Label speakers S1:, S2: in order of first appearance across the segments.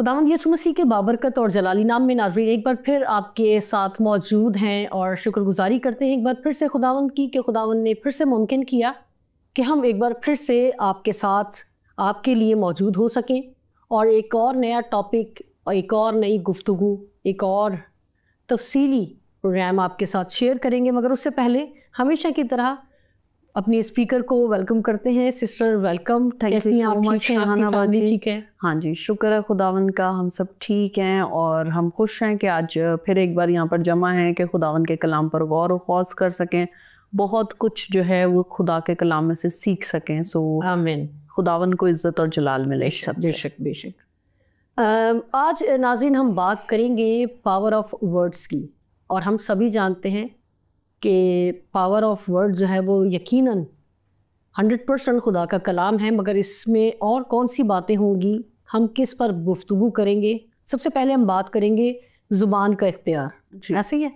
S1: खुदावंद यीशु मसीह के बाबरकत और जलाली नाम में नाज़रीन एक बार फिर आपके साथ मौजूद हैं और शुक्रगुजारी करते हैं एक बार फिर से खुदावंद की कि खुदावंद ने फिर से मुमकिन किया कि हम एक बार फिर से आपके साथ आपके लिए मौजूद हो सकें और एक और नया टॉपिक और एक और नई गुफ्तगू एक और तफसीली प्रोग्राम आपके साथ शेयर करेंगे। मगर उससे पहले हमेशा की तरह अपनी स्पीकर को वेलकम करते हैं। Sister welcome.
S2: Thank you so much Shahnabad ji.
S1: ठीक है?
S2: हाँ जी, शुक्र है खुदावंद का, हम सब ठीक हैं और हम खुश हैं कि आज फिर एक बार यहाँ पर जमा हैं कि खुदावंद के कलाम पर गौर व खौज कर सकें, बहुत कुछ जो है वो खुदा के कलाम में से सीख सकें। सो
S1: आमीन।
S2: खुदावंद को इज़्ज़त और जलाल मिले सबसे।
S1: बेशक बेशक। आज नाज़रीन हम बात करेंगे पावर ऑफ वर्ड्स की, और हम सभी जानते हैं कि पावर ऑफ वर्ड जो है वो यकीनन 100% खुदा का कलाम है। मगर इसमें और कौन सी बातें होंगी, हम किस पर गुफ्तगू करेंगे? सबसे पहले हम बात करेंगे ज़ुबान का इख्तियार, ऐसे ही है।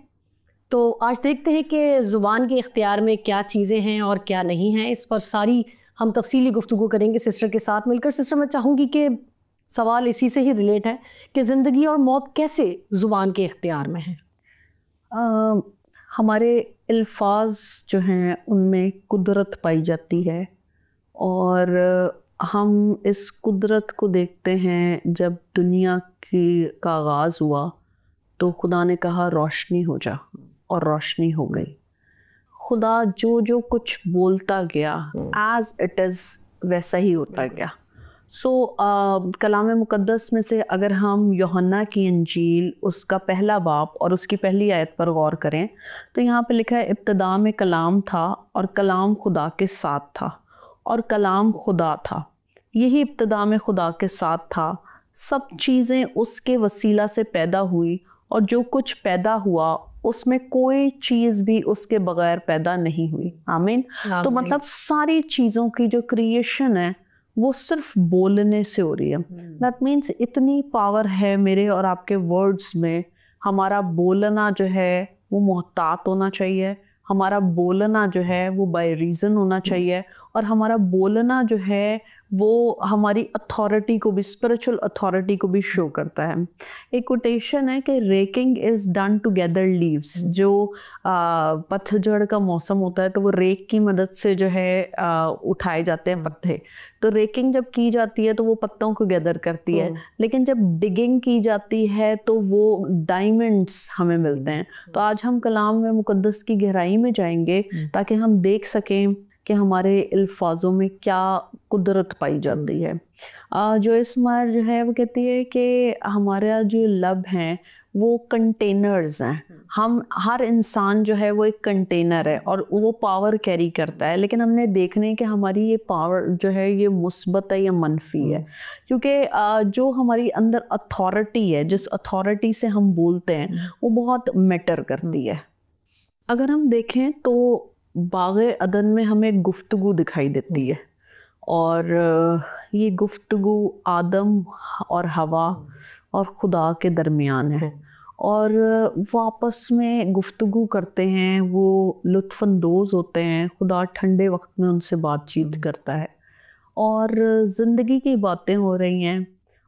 S1: तो आज देखते हैं कि ज़ुबान के इख्तियार में क्या चीज़ें हैं और क्या नहीं हैं। इस पर सारी हम तफसीली गुफ्तगू करेंगे सिस्टर के साथ मिलकर। सिस्टर, मैं चाहूँगी कि सवाल इसी से ही रिलेट है कि ज़िंदगी और मौत कैसे ज़ुबान के इख्तियार में है?
S2: हमारे अल्फाज जो हैं उनमें कुदरत पाई जाती है और हम इस कुदरत को देखते हैं। जब दुनिया का आगाज़ हुआ तो खुदा ने कहा रोशनी हो जा, और रोशनी हो गई। खुदा जो जो कुछ बोलता गया एज इट इज़ वैसा ही होता गया। कलाम मुक़द्दस में से अगर हम यूहन्ना की इंजील उसका पहला बाब और उसकी पहली आयत पर गौर करें तो यहाँ पे लिखा है, इब्तिदा में कलाम था और कलाम खुदा के साथ था और कलाम खुदा था। यही इब्तिदा में खुदा के साथ था। सब चीज़ें उसके वसीला से पैदा हुई और जो कुछ पैदा हुआ उसमें कोई चीज़ भी उसके बगैर पैदा नहीं हुई। आमीन। तो मतलब सारी चीज़ों की जो क्रिएशन है वो सिर्फ बोलने से हो रही है। दैट मीन्स इतनी पावर है मेरे और आपके वर्ड्स में। हमारा बोलना जो है वो मोहतात होना चाहिए, हमारा बोलना जो है वो बाय रीज़न होना चाहिए, और हमारा बोलना जो है वो हमारी अथॉरिटी को भी, स्पिरिचुअल अथॉरिटी को भी शो करता है। एक कोटेशन है कि raking is done to gather leaves. जो पतझड़ का मौसम होता है तो वो रेक की मदद से जो है उठाए जाते हैं पत्ते। तो रेकिंग जब की जाती है तो वो पत्तों को गैदर करती है, लेकिन जब डिगिंग की जाती है तो वो डायमंड्स हमें मिलते हैं। तो आज हम कलाम में मुक़द्दस की गहराई में जाएंगे ताकि हम देख सकें कि हमारे अल्फाजों में क्या कुदरत पाई जाती है। जो इसमार जो है वो कहती है कि हमारा जो लब हैं वो कंटेनर्स हैं। हम हर इंसान जो है वो एक कंटेनर है और वो पावर कैरी करता है, लेकिन हमने देखने कि हमारी ये पावर जो है ये मुस्बत है या मनफी है। क्योंकि जो हमारी अंदर अथॉरिटी है, जिस अथॉरिटी से हम बोलते हैं वो बहुत मैटर करती है। अगर हम देखें तो बाग़े अदन में हमें गुफ्तगू दिखाई देती है, और ये गुफ्तगू आदम और हवा और खुदा के दरमियान है, और वो आपस में गुफ्तगू करते हैं, वो लुत्फ़अंदोज़ होते हैं। खुदा ठंडे वक्त में उनसे बातचीत करता है और ज़िंदगी की बातें हो रही हैं,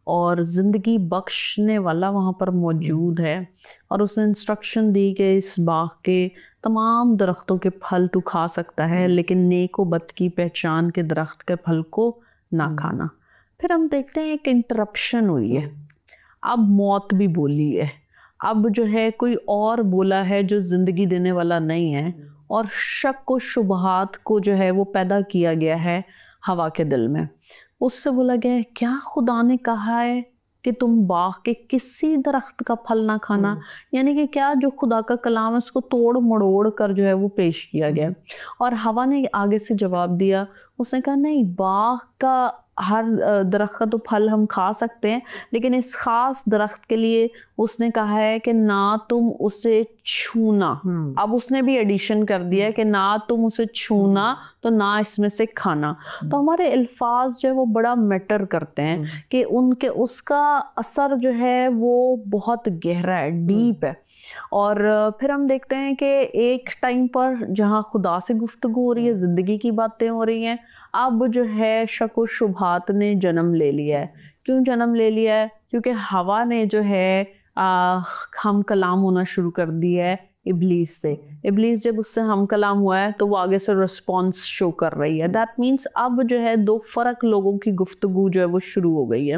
S2: और ज़िंदगी बख्शने वाला वहाँ पर मौजूद है, और उसने इंस्ट्रक्शन दी कि इस बाग के तमाम दरख्तों के फल तू खा सकता है, लेकिन नेक व बद की पहचान के दरख्त के फल को ना खाना। फिर हम देखते हैं एक इंटरप्शन हुई है। अब मौत भी बोली है, अब जो है कोई और बोला है जो ज़िंदगी देने वाला नहीं है, और शक व शुबहात को जो है वो पैदा किया गया है हवा के दिल में। उससे बोला गया है, क्या खुदा ने कहा है कि तुम बाग के किसी दरख्त का फल ना खाना? यानी कि क्या जो खुदा का कलाम है उसको तोड़ मड़ोड़ कर जो है वो पेश किया गया। और हवा ने आगे से जवाब दिया, उसने कहा नहीं, बाग का हर दरख्त का तो फल हम खा सकते हैं, लेकिन इस ख़ास दरख्त के लिए उसने कहा है कि ना तुम उसे छूना। अब उसने भी एडिशन कर दिया कि ना तुम उसे छूना तो ना इसमें से खाना। तो हमारे अल्फाज जो है वो बड़ा मैटर करते हैं कि उनके उसका असर जो है वो बहुत गहरा है, डीप है। और फिर हम देखते हैं कि एक टाइम पर जहाँ खुदा से गुफ्तगू हो रही है, ज़िंदगी की बातें हो रही हैं, अब जो है शक व शुबहात ने जन्म ले लिया है। क्यों जन्म ले लिया है? क्योंकि हवा ने जो है हम कलाम होना शुरू कर दिया है इब्लीस से। इब्लीस जब उससे हम कलाम हुआ है तो वो आगे से रिस्पॉन्स शो कर रही है। दैट मीन्स अब जो है दो फर्क लोगों की गुफ्तगू जो है वो शुरू हो गई है।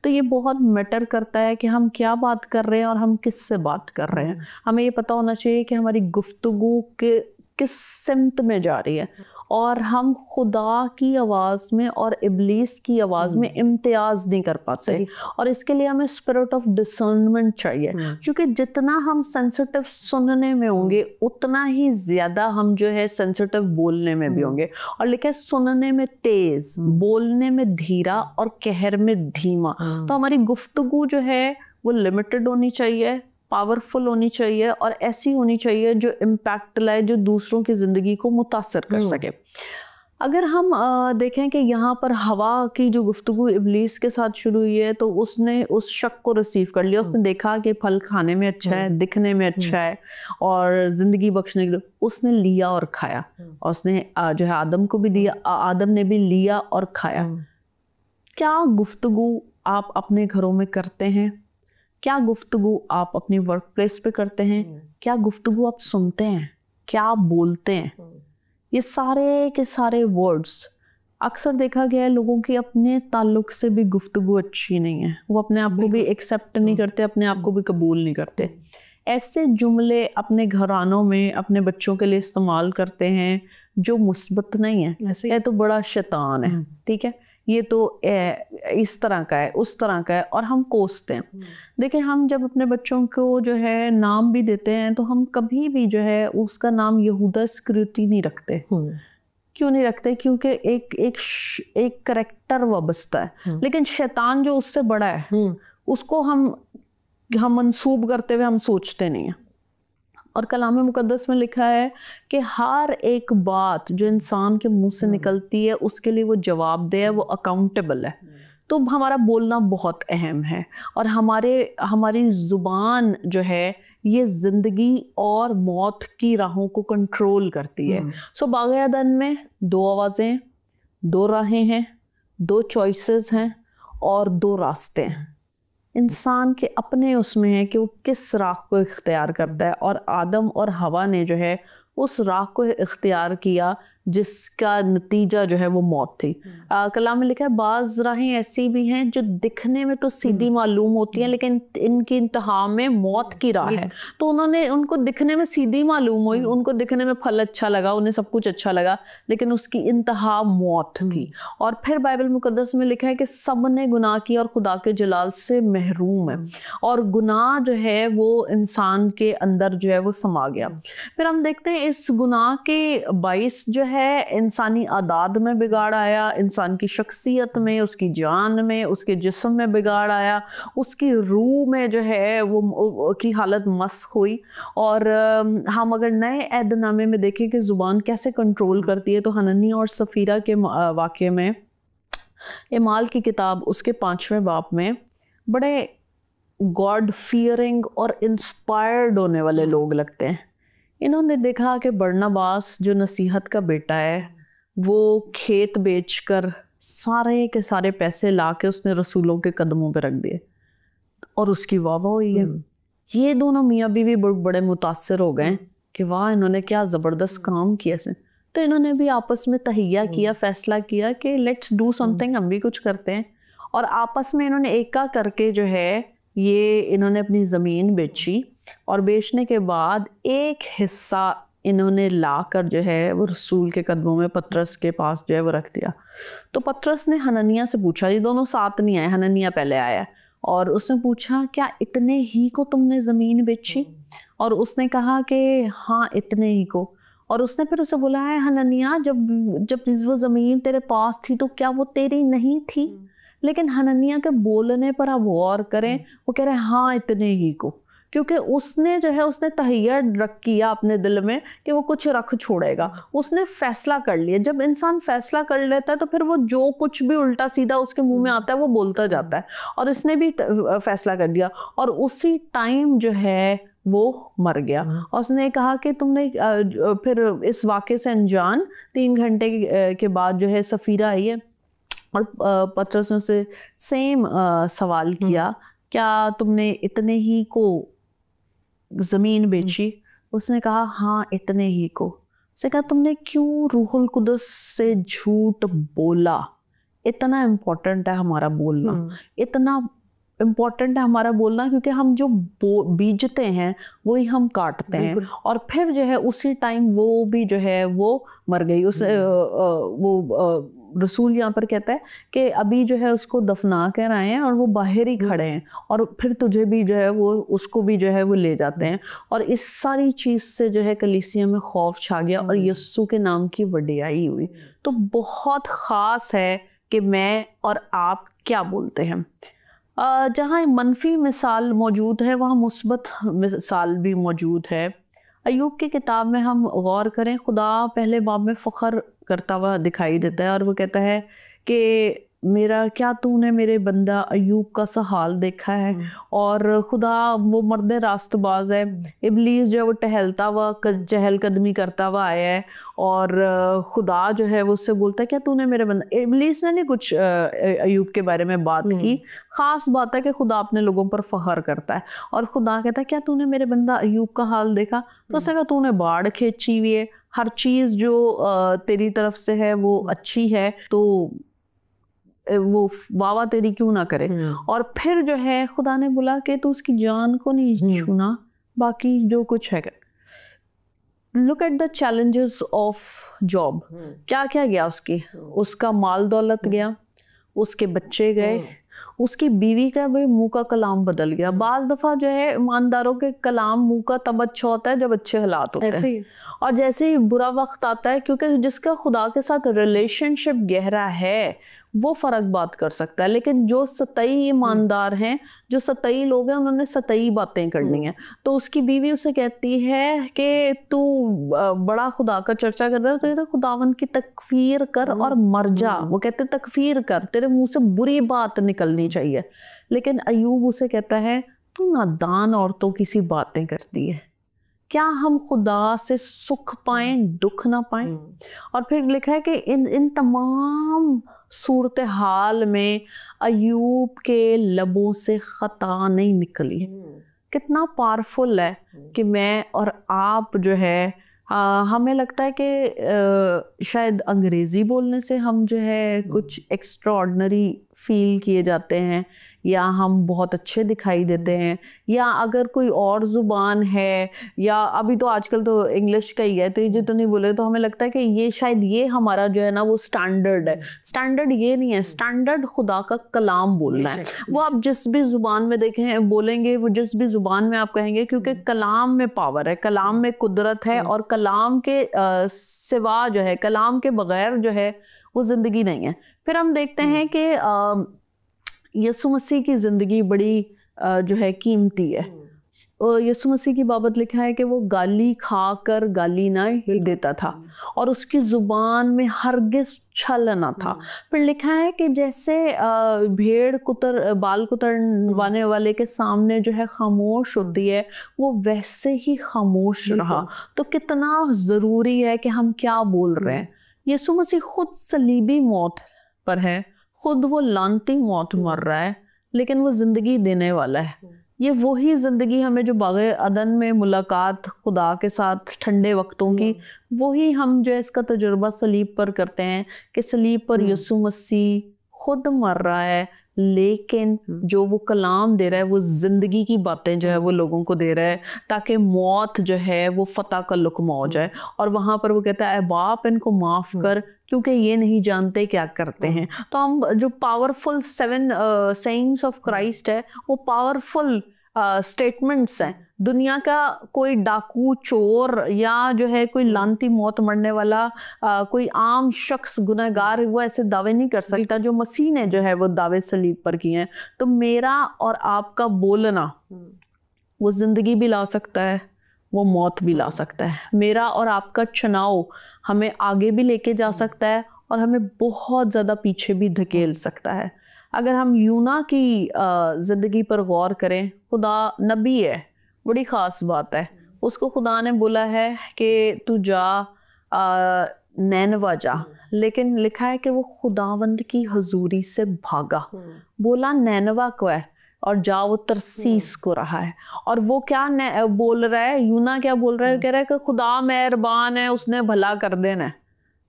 S2: तो ये बहुत मैटर करता है कि हम क्या बात कर रहे हैं और हम किससे बात कर रहे हैं। हमें ये पता होना चाहिए कि हमारी गुफ्तगू के किस सिमत में जा रही है, और हम खुदा की आवाज़ में और इब्लीस की आवाज़ में इम्तियाज़ नहीं कर पाते। और इसके लिए हमें स्पिरिट ऑफ डिसर्नमेंट चाहिए, क्योंकि जितना हम सेंसिटिव सुनने में होंगे उतना ही ज़्यादा हम जो है सेंसिटिव बोलने में भी होंगे। और लिखा है सुनने में तेज़, बोलने में धीरा और कहर में धीमा। तो हमारी गुफ्तगू जो है वो लिमिटेड होनी चाहिए, पावरफुल होनी चाहिए, और ऐसी होनी चाहिए जो इम्पैक्ट लाए, जो दूसरों की ज़िंदगी को मुतासर कर सके। अगर हम देखें कि यहाँ पर हवा की जो गुफ्तगू इब्लीस के साथ शुरू हुई है, तो उसने उस शक को रिसीव कर लिया। उसने देखा कि फल खाने में अच्छा है, दिखने में अच्छा है और ज़िंदगी बख्शने के लिए, उसने लिया और खाया। और उसने जो है आदम को भी दिया, आदम ने भी लिया और खाया। क्या गुफ्तगू आप अपने घरों में करते हैं? क्या गुफ्तगू आप अपनी वर्क प्लेस पे करते हैं? क्या गुफ्तगू आप सुनते हैं? क्या आप बोलते हैं? ये सारे के सारे वर्ड्स, अक्सर देखा गया है लोगों की अपने ताल्लुक से भी गुफ्तगू अच्छी नहीं है। वो अपने आप को भी एक्सेप्ट नहीं करते, अपने आप को भी कबूल नहीं करते। ऐसे जुमले अपने घरानों में अपने बच्चों के लिए इस्तेमाल करते हैं जो मुस्बत नहीं है। ये तो बड़ा शैतान है, ठीक है, ये तो इस तरह का है, उस तरह का है, और हम कोसते हैं। देखिए, हम जब अपने बच्चों को जो है नाम भी देते हैं तो हम कभी भी जो है उसका नाम यहूदा इस्करियोती नहीं रखते। क्यों नहीं रखते? क्योंकि एक करैक्टर वाबस्ता है। लेकिन शैतान जो उससे बड़ा है उसको हम मंसूब करते हुए हम सोचते नहीं हैं। और कलाम मुकद्दस में लिखा है कि हर एक बात जो इंसान के मुंह से निकलती है उसके लिए वो जवाबदेह है, वो अकाउंटेबल है। तो हमारा बोलना बहुत अहम है, और हमारी ज़ुबान जो है ये ज़िंदगी और मौत की राहों को कंट्रोल करती है। सो बाग़े अदन में दो आवाज़ें, दो राहें हैं, दो चॉइसेस हैं और दो रास्ते हैं। इंसान के अपने उसमें है कि वो किस राह को इख्तियार करता है, और आदम और हवा ने जो है उस राह को इख्तियार किया जिसका नतीजा जो है वो मौत थी। कलाम में लिखा है बाज़ राहें ऐसी भी हैं जो दिखने में तो सीधी मालूम होती हैं, लेकिन इनकी इंतहा में मौत की राह है। तो उनको दिखने में सीधी मालूम हुई, उनको दिखने में फल अच्छा लगा, उन्हें सब कुछ अच्छा लगा, लेकिन उसकी इंतहा मौत थी। और फिर बाइबल मुकद्दस में लिखा है कि सब ने गुनाह किया और खुदा के जलाल से महरूम है, और गुनाह जो है वो इंसान के अंदर जो है वो समा गया। फिर हम देखते हैं इस गुनाह के बाइस जो है इंसानी आदाद में बिगाड़ आया, इंसान की शख्सियत में, उसकी जान में, उसके जिस्म में बिगाड़ आया, उसकी रूह में जो है वो की हालत मस्क हुई। और हम अगर नए अहदनामे में देखें कि ज़ुबान कैसे कंट्रोल करती है, तो हननिया और सफ़ीरा के वाक़े में एमाल की किताब उसके 5वें बाब में बड़े गॉड फियरिंग और इंस्पायर्ड होने वाले लोग लगते हैं। इन्होंने देखा कि बरनबास जो नसीहत का बेटा है वो खेत बेचकर सारे के सारे पैसे लाके उसने रसूलों के कदमों पे रख दिए और उसकी वाह हुई है। ये दोनों मियाँ बीवी बड़े मुतासर हो गए कि वाह, इन्होंने क्या ज़बरदस्त काम किया से। तो इन्होंने भी आपस में तहिया किया, फैसला किया कि लेट्स डू समथिंग, हम भी कुछ करते हैं। और आपस में इन्होंने एका करके जो है ये इन्होंने अपनी ज़मीन बेची, और बेचने के बाद एक हिस्सा इन्होंने लाकर जो है वो रसूल के कदमों में पतरस के पास जो है वो रख दिया। तो पतरस ने हननिया से पूछा, ये दोनों साथ नहीं आए, हननिया पहले आया, और उसने पूछा क्या इतने ही को तुमने ज़मीन बेची? और उसने कहा कि हाँ, इतने ही को। और उसने फिर उसे बोला है, हननिया, जब वो ज़मीन तेरे पास थी तो क्या वो तेरी नहीं थी? लेकिन हननिया के बोलने पर आप गौर करें, वो कह रहे हैं हाँ, इतने ही को, क्योंकि उसने जो है उसने तहिया रख किया अपने दिल में कि वो कुछ रख छोड़ेगा। उसने फैसला कर लिया। जब इंसान फैसला कर लेता है तो फिर वो जो कुछ भी उल्टा सीधा उसके मुंह में आता है वो बोलता जाता है, और इसने भी फैसला कर दिया, और उसी टाइम जो है वो मर गया। और उसने कहा कि तुमने फिर इस वाक़े से अनजान 3 घंटे के बाद जो है सफ़ीरा आई है, और पतरस ने उसे सेम सवाल किया, क्या तुमने इतने ही को ज़मीन बेची? उसने कहा हाँ इतने ही को। उसने कहा तुमने क्यों रूहुल कुदस से झूठ बोला? इतना इम्पोर्टेंट है हमारा बोलना, इतना इम्पोर्टेंट है हमारा बोलना, क्योंकि हम जो बीजते हैं वही हम काटते हैं। और फिर जो है उसी टाइम वो भी जो है वो मर गई। उस रसूल यहाँ पर कहता है कि अभी जो है उसको दफना कर आए हैं और वो बाहर ही खड़े हैं, और फिर तुझे भी जो है वो उसको भी जो है वो ले जाते हैं। और इस सारी चीज़ से जो है कलीसिया में खौफ छा गया और यस्सु के नाम की वडियाई हुई। तो बहुत ख़ास है कि मैं और आप क्या बोलते हैं। जहाँ मनफी मिसाल मौजूद है वहाँ मुस्बत मिसाल भी मौजूद है। अय्यूब की किताब में हम गौर करें, खुदा पहले बाब में फ़ख्र करता हुआ दिखाई देता है और वो कहता है कि मेरा क्या तूने मेरे बंदा अय्यूब का सा हाल देखा है। और खुदा वो मर्द रास्तबाज है, इब्लीस जो है वो टहलता हुआ चहलकदमी करता हुआ आया है और खुदा जो है वो उससे बोलता है क्या तूने मेरे बंदा। इब्लीस ने नहीं कुछ अय्यूब के बारे में बात की। खास बात है कि खुदा अपने लोगों पर फख्र करता है और खुदा कहता है क्या तूने मेरे बंदा अय्यूब का हाल देखा? तो उसने कहा तूने बाढ़ खींची हुई है, हर चीज़ जो तेरी तरफ से है वो अच्छी है, तो वो वावा तेरी क्यों ना करे। और फिर जो है खुदा ने बोला कि तू उसकी जान को नहीं छूना, बाकी जो कुछ है। Look at the challenges of job. क्या क्या गया उसका माल दौलत गया, उसके बच्चे गए, उसकी बीवी का भी मुंह का कलाम बदल गया। बाज दफा जो है ईमानदारों के कलाम मुंह का तब अच्छा होता है जब अच्छे हालात होते हैं, और जैसे ही बुरा वक्त आता है, क्योंकि जिसका खुदा के साथ रिलेशनशिप गहरा है वो फर्क बात कर सकता है। लेकिन जो सतई ईमानदार हैं, जो सतई लोग हैं, उन्होंने सतई बातें करनी है। तो उसकी बीवी उसे कहती है कि तू बड़ा खुदा का चर्चा कर रहा है, तो ये तो खुदावन की तकफीर कर और मर जा। वो कहते तकफीर कर, तेरे मुंह से बुरी बात निकलनी चाहिए। लेकिन अय्यूब उसे कहता है तू नादान औरतों की सी बातें करती है, क्या हम खुदा से सुख पाएं दुख ना पाएं। और फिर लिखा है कि इन तमाम सूरत हाल में अय्यूब के लबों से खता नहीं निकली। कितना पावरफुल है कि मैं और आप जो है हमें लगता है कि शायद अंग्रेज़ी बोलने से हम जो है कुछ एक्स्ट्रा ऑर्डिनरी फील किए जाते हैं, या हम बहुत अच्छे दिखाई देते हैं, या अगर कोई और ज़ुबान है, या अभी तो आजकल तो इंग्लिश का ही है, तो ये तो नहीं बोले तो हमें लगता है कि ये शायद ये हमारा जो है ना वो स्टैंडर्ड है। स्टैंडर्ड ये नहीं है, स्टैंडर्ड खुदा का कलाम बोलना है। वो आप जिस भी ज़ुबान में देखें बोलेंगे, वो जिस भी ज़ुबान में आप कहेंगे, क्योंकि कलाम में पावर है, कलाम में कुदरत है, और कलाम के सिवा जो है, कलाम के बगैर जो है वो ज़िंदगी नहीं है। फिर हम देखते हैं कि यीशु मसीह की ज़िंदगी बड़ी जो है कीमती है। यीशु मसीह की बाबत लिखा है कि वो गाली खाकर गाली ना देता था और उसकी ज़ुबान में हरगिज़ छल ना था। फिर लिखा है कि जैसे भेड़ बाल कुतरवाने वाले के सामने जो है खामोश होती है, वो वैसे ही खामोश रहा। तो कितना ज़रूरी है कि हम क्या बोल रहे हैं। यीशु मसीह खुद सलीबी मौत पर है, खुद वो लानती मौत मर रहा है, लेकिन वो ज़िंदगी देने वाला है। ये वही ज़िंदगी हमें जो बाग़े अदन में मुलाकात खुदा के साथ ठंडे वक्तों की, वही हम जो है इसका तजुर्बा सलीब पर करते हैं कि सलीब पर यीशु मसीह खुद मर रहा है, लेकिन जो वो कलाम दे रहा है वो ज़िंदगी की बातें जो है वो लोगों को दे रहा है, ताकि मौत जो है वो फतह का लुक़्मा हो जाए। और वहाँ पर वो कहता है बाप इनको माफ़ कर, क्योंकि ये नहीं जानते क्या करते हैं। तो हम जो पावरफुल 7 सेइंग्स ऑफ क्राइस्ट है, वो पावरफुल स्टेटमेंट्स हैं। दुनिया का कोई डाकू चोर या जो है कोई लानती मौत मरने वाला कोई आम शख्स गुनहगार वो ऐसे दावे नहीं कर सकता जो मसीह ने जो है वो दावे सलीब पर किए हैं। तो मेरा और आपका बोलना वो ज़िंदगी भी ला सकता है, वो मौत भी ला सकता है। मेरा और आपका चुनाव हमें आगे भी लेके जा सकता है और हमें बहुत ज़्यादा पीछे भी धकेल सकता है। अगर हम यूना की ज़िंदगी पर गौर करें, खुदा नबी है, बड़ी ख़ास बात है। उसको खुदा ने बोला है कि तू जा नैनवा जा, लेकिन लिखा है कि वो खुदावंद की हजूरी से भागा, बोला नैनवा को है और जाओ वो तरसीस को रहा है। और वो क्या बोल रहा है, यूना क्या बोल रहा है, कह रहा है कि खुदा मेहरबान है, उसने भला कर देना है।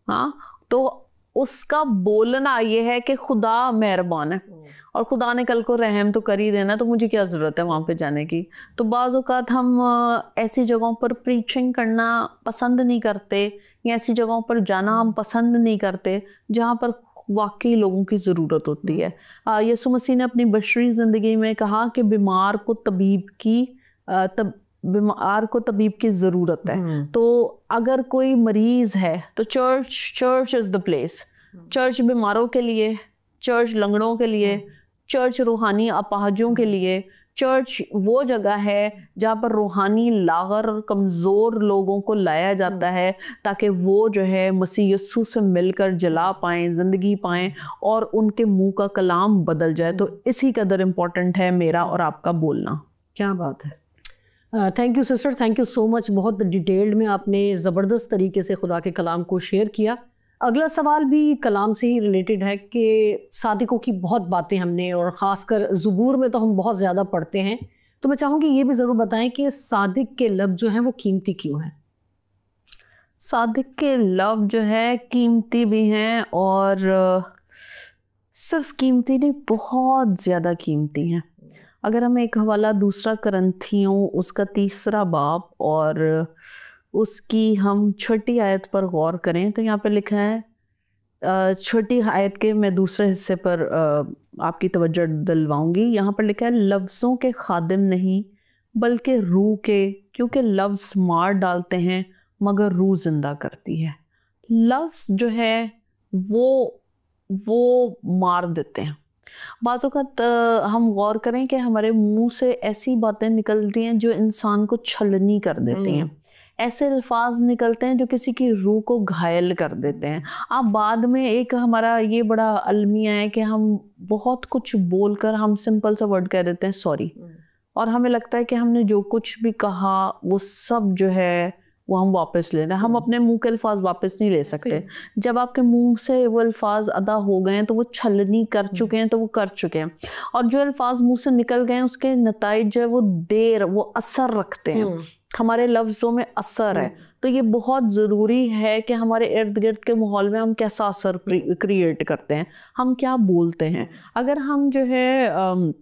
S2: हाँ, तो उसका बोलना ये है कि खुदा मेहरबान है और खुदा ने कल को रहम तो कर ही देना, तो मुझे क्या ज़रूरत है वहाँ पे जाने की। तो बाज़ औक़ात हम ऐसी जगहों पर प्रीचिंग करना पसंद नहीं करते, या ऐसी जगहों पर जाना हम पसंद नहीं करते जहाँ पर वाकई लोगों की ज़रूरत होती है। यीशु मसीह ने अपनी बशरी ज़िंदगी में कहा कि बीमार को तबीब की ज़रूरत है। तो अगर कोई मरीज़ है तो church is the place. Church बीमारों के लिए, चर्च लंगड़ों के लिए, चर्च रूहानी अपाहजों के लिए, चर्च वो जगह है जहाँ पर रूहानी लागर कमज़ोर लोगों को लाया जाता है ताकि वो जो है मसीह यस्सु से मिलकर जला पाएँ, ज़िंदगी पाएँ और उनके मुंह का कलाम बदल जाए। तो इसी कदर इम्पोर्टेंट है मेरा और आपका बोलना।
S1: क्या बात है। Thank you sister, thank you so much. बहुत डिटेल्ड में आपने ज़बरदस्त तरीके से खुदा के कलाम को शेयर किया। अगला सवाल भी कलाम से ही रिलेटेड है कि सादिकों की बहुत बातें हमने, और ख़ासकर ज़बूर में तो हम बहुत ज़्यादा पढ़ते हैं, तो मैं चाहूँगी ये भी ज़रूर बताएं कि सादिक के लब जो हैं वो कीमती क्यों हैं?
S2: सादिक के लब जो है कीमती भी हैं, और सिर्फ कीमती नहीं, बहुत ज़्यादा कीमती हैं। अगर हम एक हवाला दूसरा करंथियों उसका 3 बाब और उसकी हम 6 आयत पर गौर करें तो यहाँ पे लिखा है, 6 आयत के मैं दूसरे हिस्से पर आपकी तवज्जो दिलवाऊंगी। यहाँ पर लिखा है, लफ्ज़ों के खादिम नहीं बल्कि रूह के, क्योंकि लफ्ज़ मार डालते हैं मगर रूह जिंदा करती है। लफ्ज़ जो है वो मार देते हैं। बाज़ औक़ात हम गौर करें कि हमारे मुंह से ऐसी बातें निकलती हैं जो इंसान को छलनी कर देती हैं। ऐसे अल्फाज निकलते हैं जो किसी की रूह को घायल कर देते हैं। आप बाद में एक हमारा ये बड़ा अलमिया है कि हम बहुत कुछ बोलकर हम सिंपल सा वर्ड कह देते हैं सॉरी, और हमें लगता है कि हमने जो कुछ भी कहा वो सब जो है वो हम वापस ले रहे हैं। हम अपने मुंह के अल्फाज वापस नहीं ले सकते। जब आपके मुंह से वो अल्फाज अदा हो गए हैं तो वो छलनी कर चुके हैं, तो वो कर चुके हैं, और जो अल्फाज मुंह से निकल गए हैं उसके नताइज जो है वो असर रखते हैं। हमारे लफ्ज़ों में असर है। तो ये बहुत ज़रूरी है कि हमारे इर्द गिर्द के माहौल में हम कैसा असर क्रिएट करते हैं, हम क्या बोलते हैं। अगर हम जो है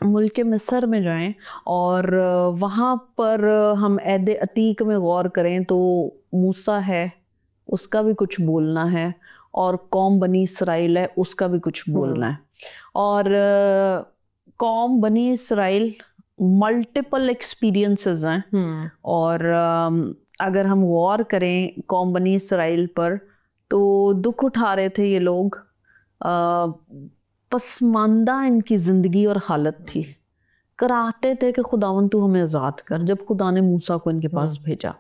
S2: मुल्क मिस्र में जाएं और वहाँ पर हम ऐद अतीक में गौर करें तो मूसा है, उसका भी कुछ बोलना है, और कौम बनी इसराइल है, उसका भी कुछ बोलना है। और कौम बनी इसराइल मल्टीपल एक्सपीरियंसेस हैं, और अगर हम गौर करें कौम बनी इसराइल पर तो दुख उठा रहे थे ये लोग, पसमानदा इनकी ज़िंदगी और हालत थी, कराहते थे कि खुदावन तू हमें आज़ाद कर। जब खुदा ने मूसा को इनके पास भेजा,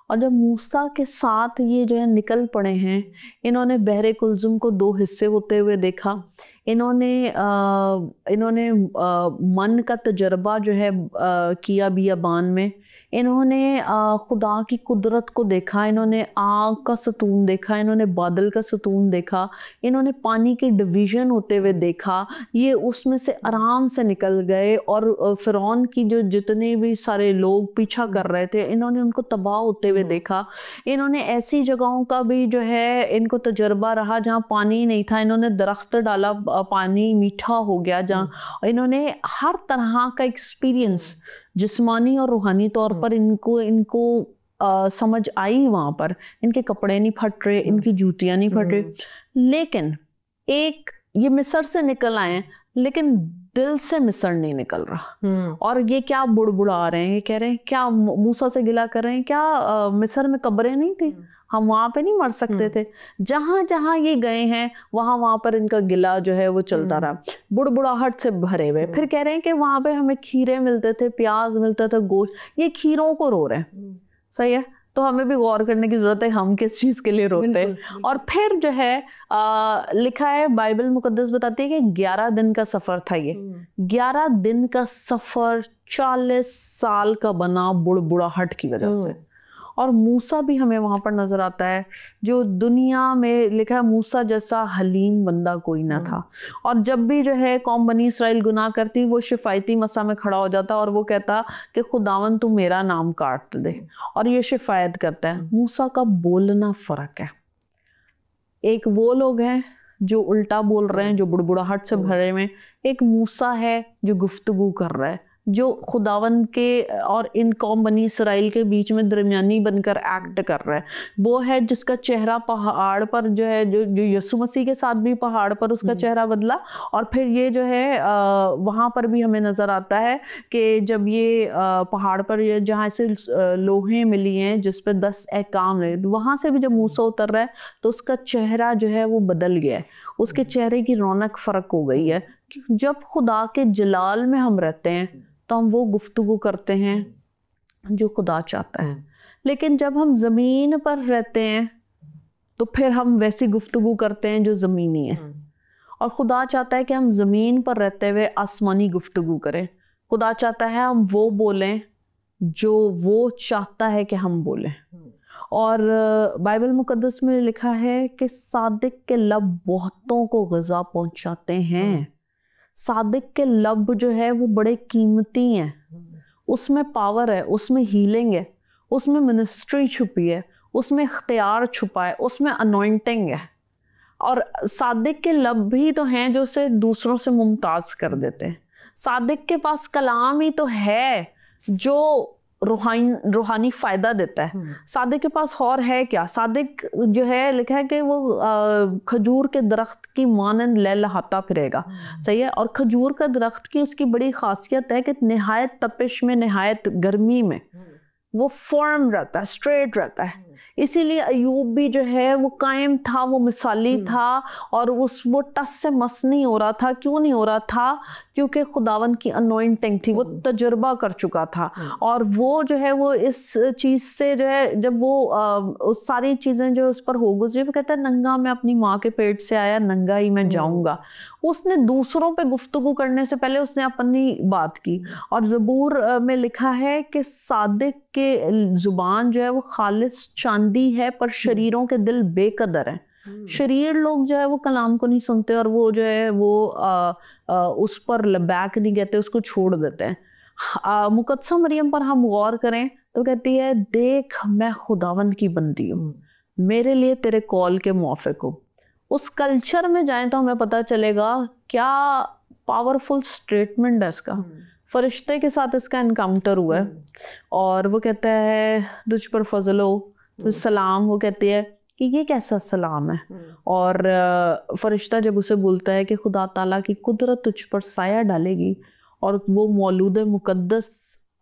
S2: और जब मूसा के साथ ये जो है निकल पड़े हैं, इन्होंने बहरे कुलजुम को 2 हिस्से होते हुए देखा। इन्होंने मन का तजर्बा जो है किया बियाबान में। इन्होंने खुदा की कुदरत को देखा, इन्होंने आग का सतून देखा, इन्होंने बादल का सतून देखा, इन्होंने पानी के डिवीज़न होते हुए देखा। ये उसमें से आराम से निकल गए, और फ़िरौन की जो जितने भी सारे लोग पीछा कर रहे थे, इन्होंने उनको तबाह होते हुए देखा। इन्होंने ऐसी जगहों का भी जो है इनको तजर्बा रहा जहाँ पानी नहीं था, इन्होंने दरख्त डाला, पानी मीठा हो गया। जहाँ इन्होंने हर तरह का एक्सपीरियंस जिस्मानी और रूहानी तौर पर इनको समझ आई। वहाँ पर इनके कपड़े नहीं फट रहे, इनकी जूतियाँ नहीं फट रही। लेकिन एक ये मिस्र से निकल आए हैं, लेकिन दिल से मिस्र नहीं निकल रहा। और ये क्या बुड़बुड़ा रहे हैं, ये कह रहे हैं, क्या मूसा से गिला कर रहे हैं, क्या मिस्र में कब्रें नहीं थी, हम वहाँ पे नहीं मर सकते थे। जहाँ जहाँ ये गए हैं वहाँ पर इनका गिला जो है वो चलता रहा, बुड़बुड़ाहट से भरे हुए। फिर कह रहे हैं कि वहाँ पे हमें खीरे मिलते थे, प्याज मिलता था, गोश्त, ये खीरों को रो रहे हैं। सही है, तो हमें भी गौर करने की ज़रूरत है हम किस चीज़ के लिए रोते हैं। और फिर जो है लिखा है, बाइबल मुकद्दस बताती है कि 11 दिन का सफ़र था। ये 11 दिन का सफ़र 40 साल का बना बुड़बुड़ाहट की वजह से। और मूसा भी हमें वहाँ पर नज़र आता है, जो दुनिया में लिखा है मूसा जैसा हलीम बंदा कोई ना था। और जब भी जो है कौम बनी इसराइल गुनाह करती, वो शिफायती मसा में खड़ा हो जाता और वो कहता कि खुदावन तू मेरा नाम काट दे, और ये शिफायत करता है। मूसा का बोलना फ़र्क है। एक वो लोग हैं जो उल्टा बोल रहे हैं, जो बुड़बुड़ाहट से भरे में। एक मूसा है जो गुफ्तगू कर रहा है, जो खुदावन के और इन कौम बनी इसराइल के बीच में दरमियानी बनकर एक्ट कर रहा है। वो है जिसका चेहरा पहाड़ पर जो है, जो यीशु मसीह के साथ भी पहाड़ पर उसका चेहरा बदला, और फिर ये जो है वहाँ पर भी हमें नज़र आता है कि जब ये पहाड़ पर जहाँ से लोहें मिली हैं जिस पर 10 अहकाम है, वहाँ से भी जब मूसा उतर रहा है तो उसका चेहरा जो है वो बदल गया है, उसके चेहरे की रौनक फ़र्क हो गई है। जब खुदा के जलाल में हम रहते हैं तो हम वो गुफ्तगू करते हैं जो खुदा चाहता है, लेकिन जब हम ज़मीन पर रहते हैं तो फिर हम वैसी गुफ्तगू करते हैं जो ज़मीनी है। और खुदा चाहता है कि हम ज़मीन पर रहते हुए आसमानी गुफ्तगू करें। खुदा चाहता है हम वो बोलें जो वो चाहता है कि हम बोलें। और बाइबल मुकद्दस में लिखा है कि सादिक के लब बहुतों को ग़ज़ा पहुंचाते हैं। सादिक के लब जो है वो बड़े कीमती हैं, उसमें पावर है, उसमें हीलिंग है, उसमें मिनिस्ट्री छुपी है, उसमें इख्तियार छुपा है, उसमें अनॉइंटिंग है। और सादिक के लब भी तो हैं जो उसे दूसरों से मुमताज़ कर देते हैं। सादिक के पास कलाम ही तो है जो रूहानी फ़ायदा देता है। सादिक के पास और है क्या? सादिक जो है लिखा है कि वो खजूर के दरख्त की मानंद लहलहाता फिरेगा। सही है। और खजूर का दरख्त की उसकी बड़ी खासियत है कि निहायत तपिश में, निहायत गर्मी में वो फॉर्म रहता है, स्ट्रेट रहता है। इसीलिए अयूब भी जो है वो कायम था, वो मिसाली था, और वो टस से मस नहीं हो रहा था। क्यों नहीं हो रहा था? क्योंकि खुदावन की अनॉइंटिंग थी, वो तजुर्बा कर चुका था। और वो जो है वो इस चीज़ से जो है, जब वो सारी चीज़ें जो उस पर हो गुजरी, वो कहता है नंगा मैं अपनी माँ के पेट से आया, नंगा ही मैं जाऊँगा। उसने दूसरों पे गुफ्तगू करने से पहले उसने अपनी बात की। और ज़बूर में लिखा है कि सादिक के ज़ुबान जो है वो खालिस चांदी है, पर शरीरों के दिल बेकदर हैं। शरीर लोग जो है वो कलाम को नहीं सुनते, और वो जो है वो उस पर लबैक नहीं कहते, उसको छोड़ देते हैं। मुकद्दसा मरियम पर हम गौर करें तो कहती है, देख मैं खुदावंद की बंदी हूँ, मेरे लिए तेरे कॉल के मुआफिक हो। उस कल्चर में जाएं तो हमें पता चलेगा क्या पावरफुल स्टेटमेंट है इसका। फरिश्ते के साथ इसका एनकाउंटर हुआ है, और वो कहता है तुझ पर फजल हो, तुझ सलाम। वो कहती है कि ये कैसा सलाम है? और फरिश्ता जब उसे बोलता है कि खुदा ताला की कुदरत तुझ पर साया डालेगी, और वो मौलूद मुकद्दस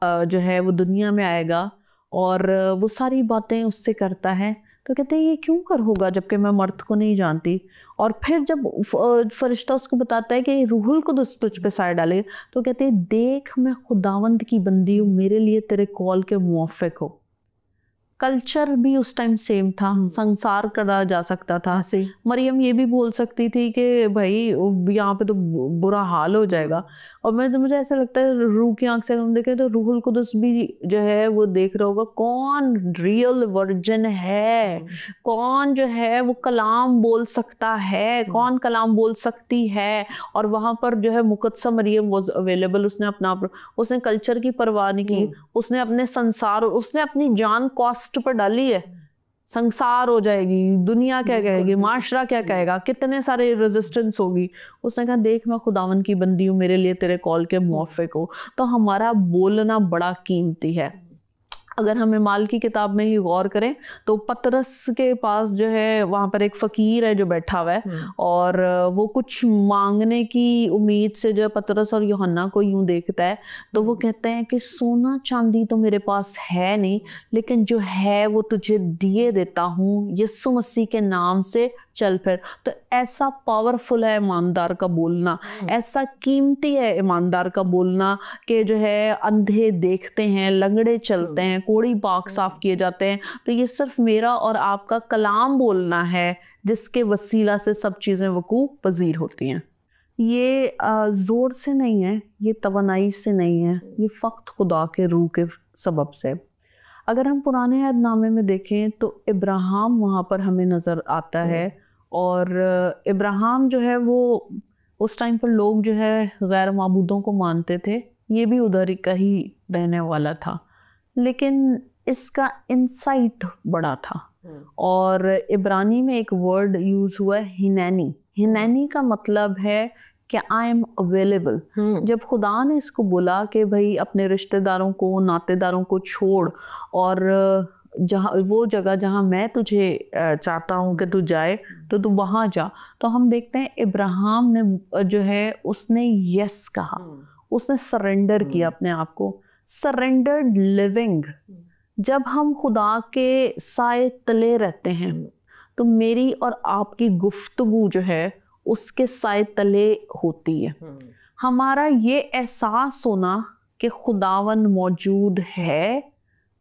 S2: जो है वो दुनिया में आएगा, और वो सारी बातें उससे करता है, तो कहते हैं ये क्यों कर होगा जबकि मैं मर्द को नहीं जानती। और फिर जब फरिश्ता उसको बताता है कि रूहुल कुद्दुस तुझ पे साया डालेगा, तो कहते हैं देख मैं खुदावंद की बंदी हूँ, मेरे लिए तेरे कॉल के मुआफिक हो। कल्चर भी उस टाइम सेम था, संसार करा जा सकता था। मरियम ये भी बोल सकती थी कि भाई यहाँ पे तो बुरा हाल हो जाएगा। और मुझे ऐसा लगता है रूह की आंख से हम देखें तो रूहुल कुद्दुस भी जो है वो देख रहा होगा कौन रियल वर्जिन है, कौन जो है वो कलाम बोल सकता है, कौन कलाम बोल सकती है। और वहाँ पर जो है मुकद्दसा मरियम वाज अवेलेबल। उसने कल्चर की परवाह नहीं की, उसने अपने संसार, उसने अपनी जान कॉस्ट पर डाली है। संसार हो जाएगी, दुनिया क्या कहेगी, माशरा क्या कहेगा, कितने सारे रेजिस्टेंस होगी। उसने कहा देख मैं खुदावन की बंदी हूँ, मेरे लिए तेरे कॉल के मुआफिक हो। तो हमारा बोलना बड़ा कीमती है। अगर हम इमाल की किताब में ही गौर करें तो पतरस के पास जो है वहाँ पर एक फ़कीर है जो बैठा हुआ है, और वो कुछ मांगने की उम्मीद से जो है पतरस और यूहन्ना को यूं देखता है। तो वो कहते हैं कि सोना चांदी तो मेरे पास है नहीं, लेकिन जो है वो तुझे दिए देता हूँ, यीशु मसीह के नाम से चल फिर। तो ऐसा पावरफुल है ईमानदार का बोलना, ऐसा कीमती है ईमानदार का बोलना कि जो है अंधे देखते हैं, लंगड़े चलते हैं, कोड़ी पाक साफ किए जाते हैं। तो ये सिर्फ मेरा और आपका कलाम बोलना है जिसके वसीला से सब चीज़ें वकूफ़ पजीर होती हैं। ये ज़ोर से नहीं है, ये तवानाई से नहीं है, ये फ़क्त खुदा के रूह के सबब से। अगर हम पुराने अहदनामे में देखें तो इब्राहिम वहाँ पर हमें नज़र आता है, और इब्राहिम जो है वो उस टाइम पर लोग जो है गैर माबूदों को मानते थे, ये भी उधर का ही रहने वाला था, लेकिन इसका इंसाइट बड़ा था। और इब्रानी में एक वर्ड यूज़ हुआ है हिनैनी। हिनैनी का मतलब है कि आई एम अवेलेबल। जब खुदा ने इसको बोला कि भाई अपने रिश्तेदारों को, नातेदारों को छोड़ और जहाँ वो जगह जहाँ मैं तुझे चाहता हूँ कि तू जाए तो तू वहाँ जा, तो हम देखते हैं इब्राहिम ने जो है उसने यस कहा, उसने सरेंडर किया अपने आप को। Surrendered living. जब हम खुदा के साए तले रहते हैं तो मेरी और आपकी गुफ्तगू जो है उसके साए तले होती है। हमारा ये एहसास होना कि खुदावन मौजूद है,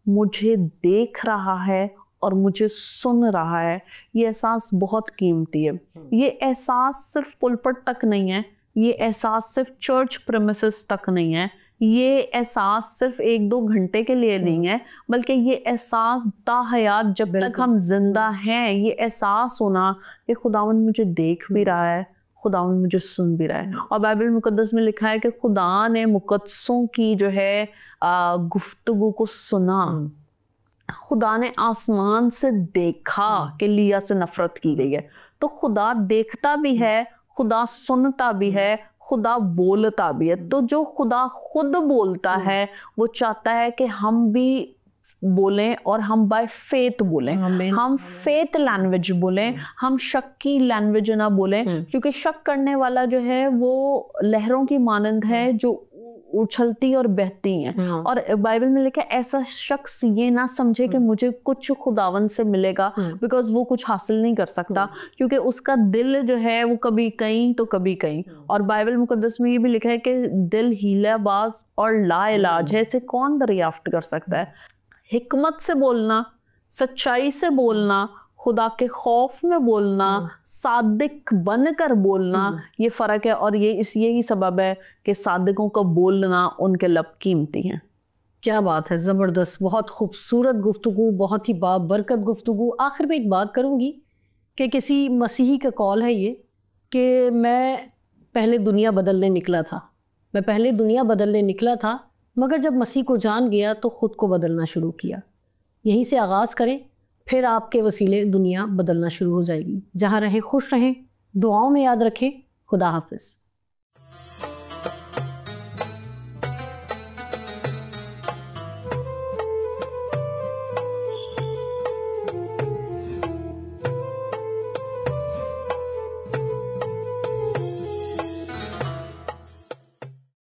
S2: मुझे देख रहा है और मुझे सुन रहा है, ये एहसास बहुत कीमती है। ये एहसास सिर्फ पुलपट तक नहीं है, ये एहसास सिर्फ चर्च प्रेमिसेस तक नहीं है, ये एहसास सिर्फ 1-2 घंटे के लिए नहीं है, बल्कि ये एहसास ताहयात जब तक हम जिंदा हैं, ये एहसास होना कि खुदावन मुझे देख भी रहा है, खुदावन मुझे सुन भी रहा है। और बाइबल मुकद्दस में लिखा है कि खुदा ने मुकद्दसों की जो है गुफ्तगू को सुना। खुदा ने आसमान से देखा कि लिया से नफरत की गई है। तो खुदा देखता भी है, खुदा सुनता भी है, खुदा बोलता भी है। तो जो खुदा खुद बोलता है वो चाहता है कि हम भी बोलें और हम बाय फेथ बोलें, हम फेथ लैंग्वेज बोलें, हम शक की लैंग्वेज ना बोलें, क्योंकि शक करने वाला जो है वो लहरों की मानंद है जो उछलती और बहती हैं। और बाइबल में लिखा है ऐसा शख्स ये ना समझे कि मुझे कुछ खुदावन से मिलेगा, बिकॉज वो कुछ हासिल नहीं कर सकता, क्योंकि उसका दिल जो है वो कभी कहीं तो कभी कहीं। और बाइबल मुकद्दस में ये भी लिखा है कि दिल हीलाबाज और लाइलाज है, इसे कौन दरियाफ्त कर सकता है। हिकमत से बोलना, सच्चाई से बोलना, खुदा के खौफ में बोलना, सादिक बनकर बोलना, ये फ़र्क है। और यही सबब है कि सादिकों का बोलना उनके लब कीमती हैं।
S1: क्या बात है, ज़बरदस्त, बहुत खूबसूरत गुफ्तगू, बहुत ही बाबरकत गुफ्तगू। आखिर में एक बात करूँगी कि किसी मसीही का कॉल है ये कि मैं पहले दुनिया बदलने निकला था, मगर जब मसीह को जान गया तो ख़ुद को बदलना शुरू किया। यहीं से आगाज़ करें, फिर आपके वसीले दुनिया बदलना शुरू हो जाएगी। जहाँ रहें खुश रहें, दुआओं में याद रखें। खुदा हाफिज़।